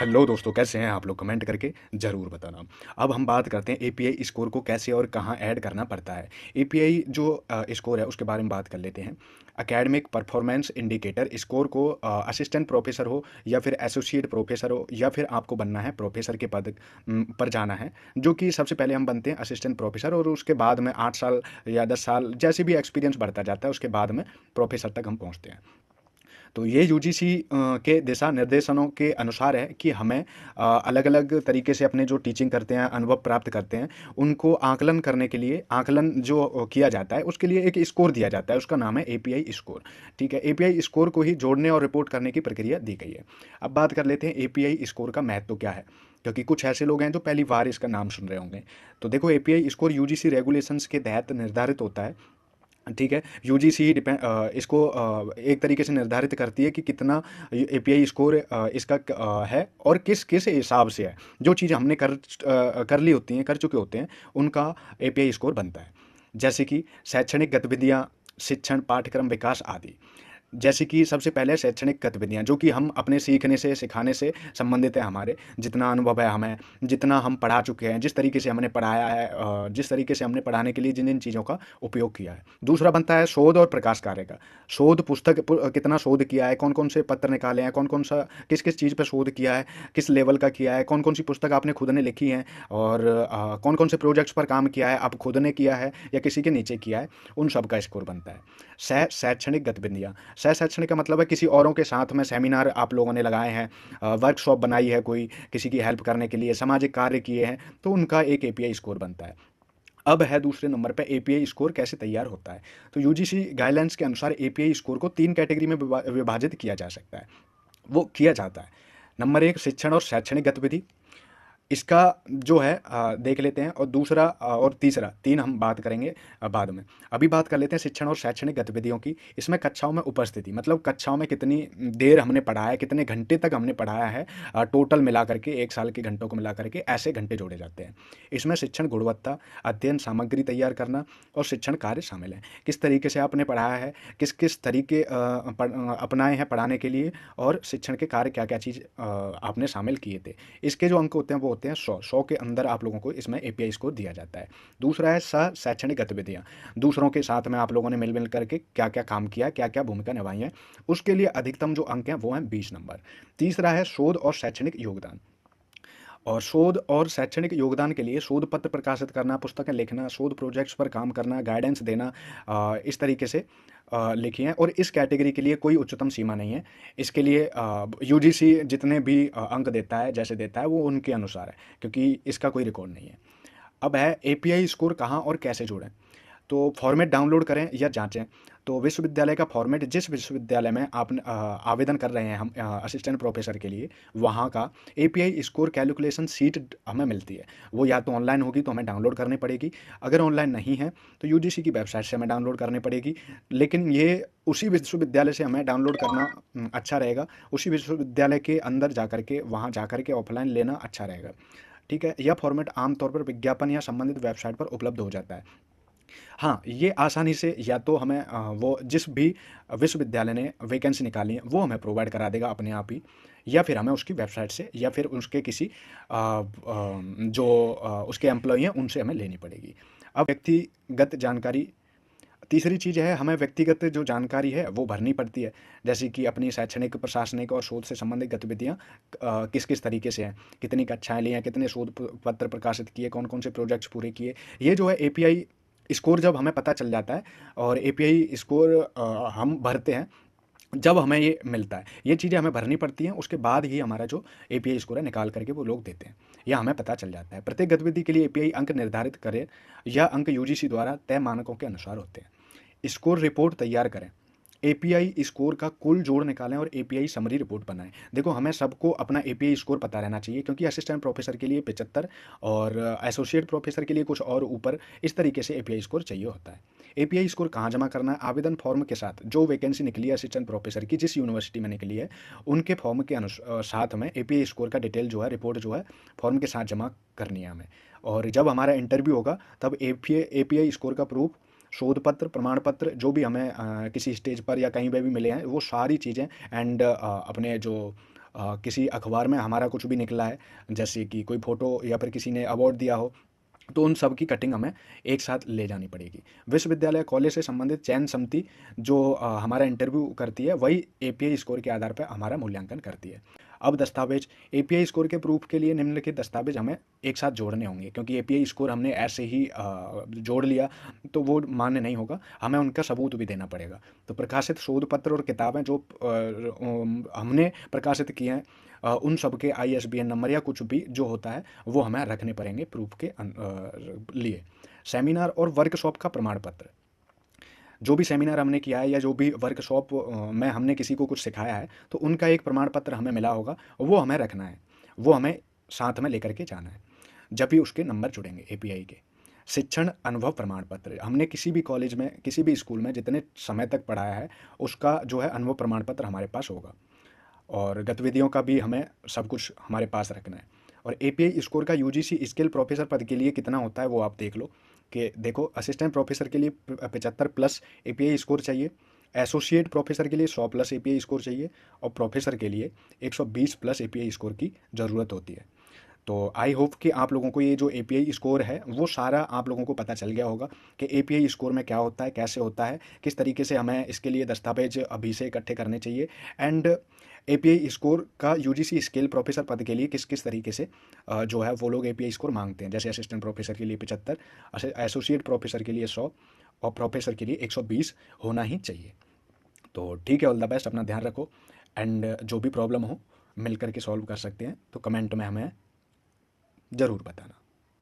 Hello दोस्तों, कैसे हैं आप लोग? कमेंट करके ज़रूर बताना। अब हम बात करते हैं एपीआई स्कोर को कैसे और कहाँ ऐड करना पड़ता है। एपीआई जो स्कोर है उसके बारे में बात कर लेते हैं। एकेडमिक परफॉर्मेंस इंडिकेटर स्कोर को असिस्टेंट प्रोफेसर हो या फिर एसोसिएट प्रोफेसर हो या फिर आपको बनना है प्रोफेसर के पद पर जाना है, जो कि सबसे पहले हम बनते हैं असिस्टेंट प्रोफेसर और उसके बाद में 8 साल या 10 साल जैसे भी एक्सपीरियंस बढ़ता जाता है उसके बाद में प्रोफेसर तक हम पहुँचते हैं। तो ये यूजीसी के दिशा निर्देशनों के अनुसार है कि हमें अलग-अलग तरीके से अपने जो टीचिंग करते हैं, अनुभव प्राप्त करते हैं, उनको आकलन करने के लिए आकलन जो किया जाता है, उसके लिए एक स्कोर दिया जाता है, उसका नाम है एपीआई स्कोर। ठीक है? एपीआई स्कोर को ही जोड़ने और रिपोर्ट करने की प्रक्रिया दी गई है। अब बात कर लेते हैं एपीआई स्कोर का महत्व क्या है? क्योंकि कुछ ऐसे लोग हैं जो पहली बार इसका नाम सुन रहे होंगे। तो देखो, एपीआई स्कोर यूजीसी रेगुलेशंस के तहत निर्धारित होता है। ठीक है? यूजीसी इसको एक तरीके से निर्धारित करती है कि कितना एपीआई स्कोर इसका है और किस हिसाब से है। जो चीज़ हमने कर ली होती हैं, कर चुके होते हैं, उनका एपीआई स्कोर बनता है। जैसे कि शैक्षणिक गतिविधियाँ, शिक्षण, पाठ्यक्रम विकास आदि। जैसे कि सबसे पहले शैक्षणिक गतिविधियाँ, जो कि हम अपने सीखने से, सिखाने से संबंधित है हमारे। जितना अनुभव है हमें, जितना हम पढ़ा चुके हैं, जिस तरीके से हमने पढ़ाया है, जिस तरीके से हमने पढ़ाने के लिए जिन-जिन चीज़ों का उपयोग किया है। दूसरा बनता है शोध और प्रकाश कार्य का। शोध पुस्तक कितना शोध किया है, कौन-कौन से पत्र निकाले हैं, कौन-कौन सा किस-किस चीज़ पे शोध किया है, किस लेवल का किया है, कौन-कौन सी पुस्तक आपने खुद ने लिखी है और कौन-कौन से प्रोजेक्ट्स पर काम किया है, आप खुद ने किया है या किसी के नीचे किया है, उन सब का स्कोर बनता है। शैक्षणिक गतिविधियाँ। सह शैक्षणिक का मतलब है किसी औरों के साथ में सेमिनार आप लोगों ने लगाए हैं, वर्कशॉप बनाई है, कोई किसी की हेल्प करने के लिए सामाजिक कार्य किए हैं, तो उनका एक एपीआई स्कोर बनता है। अब है दूसरे नंबर पे एपीआई स्कोर कैसे तैयार होता है। तो यूजीसी गाइडलाइंस के अनुसार एपीआई स्कोर को 3 कैटेगरी में विभाजित किया जा सकता है। वो किया जाता है। नंबर 1 शिक्षण और शैक्षणिक गतिविधि। इसका जो है देख लेते हैं, और दूसरा और तीसरा, 3 हम बात करेंगे बाद में। अभी बात कर लेते हैं शिक्षण और शैक्षणिक गतिविधियों की। इसमें कक्षाओं में उपस्थिति, मतलब कक्षाओं में कितनी देर हमने पढ़ाया है, कितने घंटे तक हमने पढ़ाया है, टोटल मिला करके 1 साल के घंटों को मिला करके ऐसे घंटे जोड़े जाते हैं। इसमें शिक्षण गुणवत्ता, अध्ययन सामग्री तैयार करना और शिक्षण कार्य शामिल हैं। किस तरीके से आपने पढ़ाया है, किस-किस तरीके अपनाए हैं पढ़ाने के लिए, और शिक्षण के कार्य क्या-क्या चीज़ आपने शामिल किए थे। इसके जो अंक होते हैं वो होते हैं 100 के अंदर आप लोगों को इसमें एपीआई स्कोर दिया जाता है। दूसरा है सह शैक्षणिक गतिविधियाँ, दूसरों के साथ में आप लोगों ने मिल मिल करके क्या क्या काम किया, क्या क्या भूमिका निभाई है, उसके लिए अधिकतम जो अंक हैं वो हैं 20 नंबर। तीसरा है शोध और शैक्षणिक योगदान। और शोध और शैक्षणिक योगदान के लिए शोध पत्र प्रकाशित करना, पुस्तकें लिखना, शोध प्रोजेक्ट्स पर काम करना, गाइडेंस देना, इस तरीके से लिखी हैं, और इस कैटेगरी के लिए कोई उच्चतम सीमा नहीं है। इसके लिए यूजीसी जितने भी अंक देता है, जैसे देता है, वो उनके अनुसार है, क्योंकि इसका कोई रिकॉर्ड नहीं है। अब है एपीआई स्कोर कहाँ और कैसे जोड़ें। तो फॉर्मेट डाउनलोड करें या जांचें। तो विश्वविद्यालय का फॉर्मेट, जिस विश्वविद्यालय में आप आवेदन कर रहे हैं हम असिस्टेंट प्रोफेसर के लिए, वहाँ का एपीआई स्कोर कैलकुलेशन शीट हमें मिलती है। वो या तो ऑनलाइन होगी तो हमें डाउनलोड करनी पड़ेगी, अगर ऑनलाइन नहीं है तो यूजीसी की वेबसाइट से हमें डाउनलोड करनी पड़ेगी। लेकिन ये उसी विश्वविद्यालय से हमें डाउनलोड करना अच्छा रहेगा। उसी विश्वविद्यालय के अंदर जा कर के, वहाँ जा कर के ऑफलाइन लेना अच्छा रहेगा। ठीक है? यह फॉर्मेट आमतौर पर विज्ञापन या संबंधित वेबसाइट पर उपलब्ध हो जाता है। हाँ, ये आसानी से या तो हमें वो जिस भी विश्वविद्यालय ने वैकेंसी निकाली है, वो हमें प्रोवाइड करा देगा अपने आप ही, या फिर हमें उसकी वेबसाइट से या फिर उसके किसी जो उसके एम्प्लॉई हैं, उनसे हमें लेनी पड़ेगी। अब व्यक्तिगत जानकारी, तीसरी चीज़ है, हमें व्यक्तिगत जो जानकारी है वो भरनी पड़ती है। जैसे कि अपनी शैक्षणिक, प्रशासनिक और शोध से संबंधित गतिविधियाँ किस-किस तरीके से हैं, कितनी कक्षाएँ ली हैं, कितने शोध पत्र प्रकाशित किए, कौन-कौन से प्रोजेक्ट्स पूरे किए। ये जो है एपीआई स्कोर जब हमें पता चल जाता है, और एपीआई स्कोर हम भरते हैं, जब हमें ये मिलता है, ये चीज़ें हमें भरनी पड़ती हैं, उसके बाद ही हमारा जो एपीआई स्कोर है निकाल करके वो लोग देते हैं, या हमें पता चल जाता है। प्रत्येक गतिविधि के लिए एपीआई अंक निर्धारित करें, या अंक यूजीसी द्वारा तय मानकों के अनुसार होते हैं। स्कोर रिपोर्ट तैयार करें। एपीआई स्कोर का कुल जोड़ निकालें और एपीआई समरी रिपोर्ट बनाएं। देखो, हमें सबको अपना एपीआई स्कोर पता रहना चाहिए, क्योंकि असिस्टेंट प्रोफेसर के लिए 75 और एसोसिएट प्रोफेसर के लिए कुछ और ऊपर, इस तरीके से एपीआई स्कोर चाहिए होता है। एपीआई स्कोर कहाँ जमा करना है? आवेदन फॉर्म के साथ, जो वैकेंसी निकली है असिस्टेंट प्रोफेसर की, जिस यूनिवर्सिटी में निकली है, उनके फॉर्म के साथ में एपीआई स्कोर का डिटेल जो है, रिपोर्ट जो है, फॉर्म के साथ जमा करनी है हमें। और जब हमारा इंटरव्यू होगा तब एपीआई स्कोर का प्रूफ, शोध पत्र, प्रमाण पत्र, जो भी हमें किसी स्टेज पर या कहीं पे भी मिले हैं, वो सारी चीज़ें, एंड अपने जो किसी अखबार में हमारा कुछ भी निकला है, जैसे कि कोई फ़ोटो या फिर किसी ने अवार्ड दिया हो, तो उन सब की कटिंग हमें एक साथ ले जानी पड़ेगी। विश्वविद्यालय कॉलेज से संबंधित चयन समिति जो हमारा इंटरव्यू करती है, वही एपीआई स्कोर के आधार पर हमारा मूल्यांकन करती है। अब दस्तावेज, एपीआई स्कोर के प्रूफ के लिए निम्नलिखित दस्तावेज हमें एक साथ जोड़ने होंगे, क्योंकि एपीआई स्कोर हमने ऐसे ही जोड़ लिया तो वो मान्य नहीं होगा, हमें उनका सबूत भी देना पड़ेगा। तो प्रकाशित शोध पत्र और किताबें जो हमने प्रकाशित किए हैं, उन सब के आईएसबीएन नंबर या कुछ भी जो होता है वो हमें रखने पड़ेंगे प्रूफ के लिए। सेमिनार और वर्कशॉप का प्रमाण पत्र, जो भी सेमिनार हमने किया है या जो भी वर्कशॉप में हमने किसी को कुछ सिखाया है, तो उनका एक प्रमाण पत्र हमें मिला होगा, वो हमें रखना है, वो हमें साथ में लेकर के जाना है जब भी उसके नंबर जुड़ेंगे एपीआई के। शिक्षण अनुभव प्रमाण पत्र, हमने किसी भी कॉलेज में किसी भी स्कूल में जितने समय तक पढ़ाया है उसका जो है अनुभव प्रमाण पत्र हमारे पास होगा, और गतिविधियों का भी हमें सब कुछ हमारे पास रखना है। और एपीआई स्कोर का यूजीसी स्किल प्रोफेसर पद के लिए कितना होता है वो आप देख लो, कि देखो असिस्टेंट प्रोफेसर के लिए 75 प्लस एपीआई स्कोर चाहिए, एसोसिएट प्रोफेसर के लिए 100 प्लस एपीआई स्कोर चाहिए, और प्रोफेसर के लिए 120 प्लस एपीआई स्कोर की ज़रूरत होती है। तो आई होप कि आप लोगों को ये जो एपीआई स्कोर है वो सारा आप लोगों को पता चल गया होगा कि एपीआई स्कोर में क्या होता है, कैसे होता है, किस तरीके से हमें इसके लिए दस्तावेज अभी से इकट्ठे करने चाहिए, एंड एपीआई स्कोर का यूजीसी स्किल प्रोफेसर पद के लिए किस किस तरीके से जो है वो लोग एपीआई स्कोर मांगते हैं। जैसे असिस्टेंट प्रोफेसर के लिए 75, एसोसिएट प्रोफेसर के लिए 100, और प्रोफेसर के लिए 120 होना ही चाहिए। तो ठीक है, ऑल द बेस्ट, अपना ध्यान रखो, एंड जो भी प्रॉब्लम हो मिल करके सॉल्व कर सकते हैं, तो कमेंट में हमें ज़रूर बताना।